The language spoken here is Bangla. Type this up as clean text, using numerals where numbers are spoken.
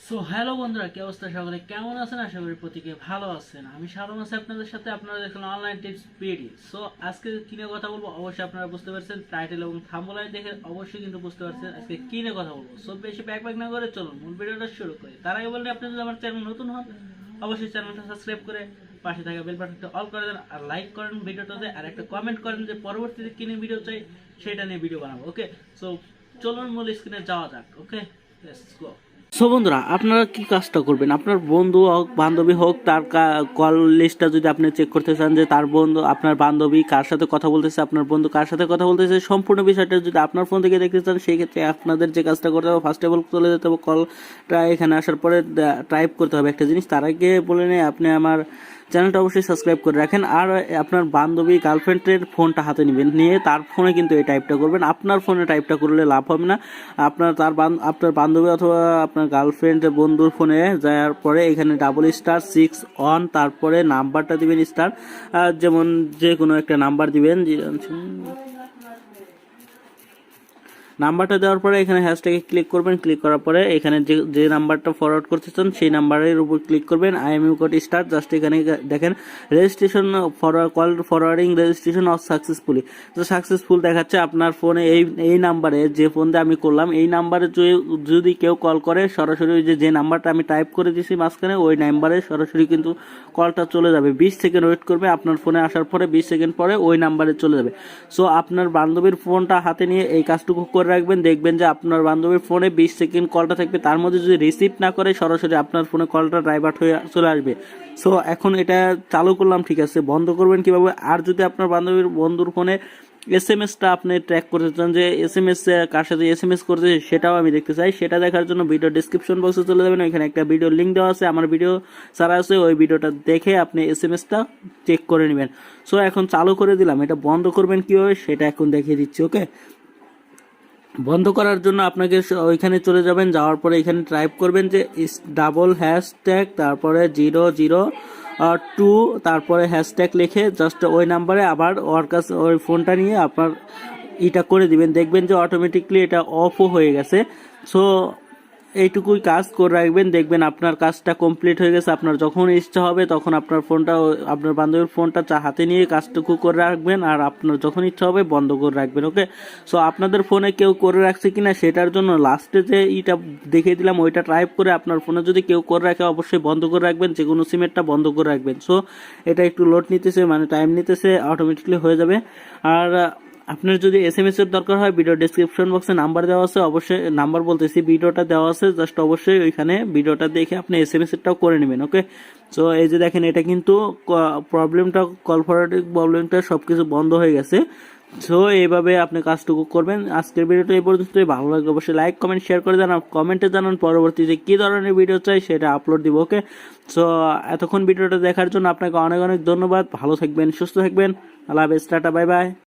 সো হ্যালো বন্ধুরা, কি অবস্থা? সকলে কেমন আছেন? আশা করি প্রত্যেকে ভালো আছেন। আমি শারম আছি আপনাদের সাথে। আপনারা দেখলেন অনলাইন টিপস পিডি। সো আজকে কি নিয়ে কথা বলবো অবশ্যই আপনারা বুঝতে পারছেন, টাইটেল এবং থাম্বনেল দেখে অবশ্যই কিন্তু বুঝতে পারছেন আজকে কি নিয়ে কথা বলবো। সো বেশি ব্যাক না করে চলুন মূল ভিডিওটা শুরু করি। তার আগে বললে, আপনি যদি আমার চ্যানেল নতুন হন অবশ্যই চ্যানেলটা সাবস্ক্রাইব করে পাশে থাকা বেল বাটনটা অল করে দেন, আর লাইক করেন ভিডিওটাতে, আর একটা কমেন্ট করেন যে পরবর্তীতে কি নিয়ে ভিডিও চাই সেটা নিয়ে ভিডিও বানাবো। ওকে, সো চলুন মূল স্ক্রিনে যাওয়া যাক। ওকে, লেটস গো। সো বন্ধুরা, আপনারা কি কাজটা করবেন, আপনার বন্ধু হোক বান্ধবী হোক, তার কল লিস্টটা যদি আপনি চেক করতে চান যে তার বন্ধু, আপনার বান্ধবী কার সাথে কথা বলতেছে, আপনার বন্ধু কার সাথে কথা বলতেছে, সম্পূর্ণ বিষয়টা যদি আপনার ফোন থেকে দেখতে চান, সেই ক্ষেত্রে আপনাদের যে কাজটা করতে হবে, ফার্স্ট অফ অল চলে যেতে হবে কলটা এখানে আসার পরে টাইপ করতে হবে একটা জিনিস। তার আগে বলে নেই, আপনি আমার চ্যানেলটা অবশ্যই সাবস্ক্রাইব করে রাখেন, আর আপনার বান্ধবী গার্লফ্রেন্ডের ফোনটা হাতে নেবেন, নিয়ে তার ফোনে কিন্তু এই টাইপটা করবেন। আপনার ফোনে টাইপটা করলে লাভ হবে না, আপনার বান্ধবী অথবা আপনার গার্লফ্রেন্ড বন্ধুর ফোনে যাওয়ার পরে এখানে *6 তারপরে নাম্বারটা দিবেন স্টার, যেমন যে কোনো একটা নাম্বার দিবেন। নাম্বারটা দেওয়ার পরে এখানে হ্যাশট্যাগে ক্লিক করবেন। ক্লিক করার পরে এখানে যে নাম্বারটা ফরওয়ার্ড করতে চান সেই নাম্বারের উপর ক্লিক করবেন। IMU কোড স্টার্ট, জাস্ট এখানে দেখেন registration call forwarding registration of successfully, তো সাকসেসফুল দেখাচ্ছে আপনার ফোনে। এই নাম্বারে, যে ফোন দিয়ে আমি করলাম, এই নাম্বারে যদি কেউ কল করে সরাসরি যে নাম্বারটা আমি টাইপ করে দিয়েছি মাঝখানে, ওই নাম্বারে সরাসরি কিন্তু কলটা চলে যাবে। 20 সেকেন্ড ওয়েট করবে, আপনার ফোনে আসার পরে 20 সেকেন্ড পরে ওই নাম্বারে চলে যাবে। সো আপনার বান্ধবীর ফোনটা হাতে নিয়ে এই কাজটুকু করে রাখবেন, দেখবেন যে আপনার বান্ধবীর ফোনে 20 সেকেন্ড কলটা থাকবে, তার মধ্যে যদি রিসিভ না করে সরাসরি আপনার ফোনে কলটা ডাইভার্ট হয়ে চলে আসবে। সো এখন এটা চালু করলাম, ঠিক আছে। বন্ধ করবেন কিভাবে? আর যদি আপনার বন্ধুর ফোনে SMS-টা আপনি ট্র্যাক করতে চান, যে SMS কার সাথে SMS করতে, সেটাও আমি দেখতে চাই, সেটা দেখার জন্য ভিডিও ডিসক্রিপশন বক্সে চলে যাবেন, ওইখানে একটা ভিডিও লিঙ্ক দেওয়া আছে, আমার ভিডিও ছাড়া আছে, ওই ভিডিওটা দেখে আপনি SMS-টা চেক করে নেবেন। সো এখন চালু করে দিলাম, এটা বন্ধ করবেন কিভাবে সেটা এখন দেখিয়ে দিচ্ছি। ওকে, বন্ধ করার জন্য আপনাকে ওইখানে চলে যাবেন, যাওয়ার পরে এখানে টাইপ করবেন যে #, তারপরে 002, তারপরে হ্যাশট্যাগ লিখে জাস্ট ওই নাম্বারে আবার ওর কাছে ওই ফোনটা নিয়ে আপনার এটা করে দিবেন, দেখবেন যে অটোমেটিকলি এটা অফও হয়ে গেছে। সো এইটুকুই কাজ করে রাখবেন, দেখবেন আপনার কাজটা কমপ্লিট হয়ে গেছে। আপনার যখন ইচ্ছা হবে তখন আপনার ফোনটা, আপনার বান্ধবীর ফোনটা হাতে নিয়ে কাজটুকু করে রাখবেন, আর আপনার যখন ইচ্ছা হবে বন্ধ করে রাখবেন। ওকে, সো আপনাদের ফোনে কেউ করে রাখছে কিনা সেটার জন্য লাস্টে যে ইটা দেখিয়ে দিলাম, ওইটা টাইপ করে আপনার ফোনে যদি কেউ করে রাখে অবশ্যই বন্ধ করে রাখবেন, যে কোনো সিমেরটা বন্ধ করে রাখবেন। সো এটা একটু লোড নিতেছে, মানে টাইম নিতেছে, অটোমেটিকলি হয়ে যাবে। আর আপনার যদি SMS এর দরকার হয়, ভিডিও ডেসক্রিপশন বক্সে নাম্বার দেওয়া আছে, অবশ্যই নাম্বার বলতেছি, ভিডিওটা দেওয়া আছে, জাস্ট অবশ্যই ওইখানে ভিডিওটা দেখে আপনি SMS এরটাও করে নেবেন। ওকে, সো এই যে দেখেন, এটা কিন্তু প্রবলেমটা, কল ফরওয়ার্ডিং প্রবলেমটা সবকিছু বন্ধ হয়ে গেছে। সো এইভাবে আপনি কাজটুকু করবেন। আজকের ভিডিওটা এই পর্যন্তই। ভালো লাগলে অবশ্যই লাইক কমেন্ট শেয়ার করে দেন, আর কমেন্টে জানান পরবর্তীতে কি ধরনের ভিডিও চাই, সেটা আপলোড দিব। ওকে, সো এতক্ষণ ভিডিওটা দেখার জন্য আপনাকে অনেক অনেক ধন্যবাদ। ভালো থাকবেন, সুস্থ থাকবেন। আল্লাহ হাফেজ, টাটা, বাই বাই।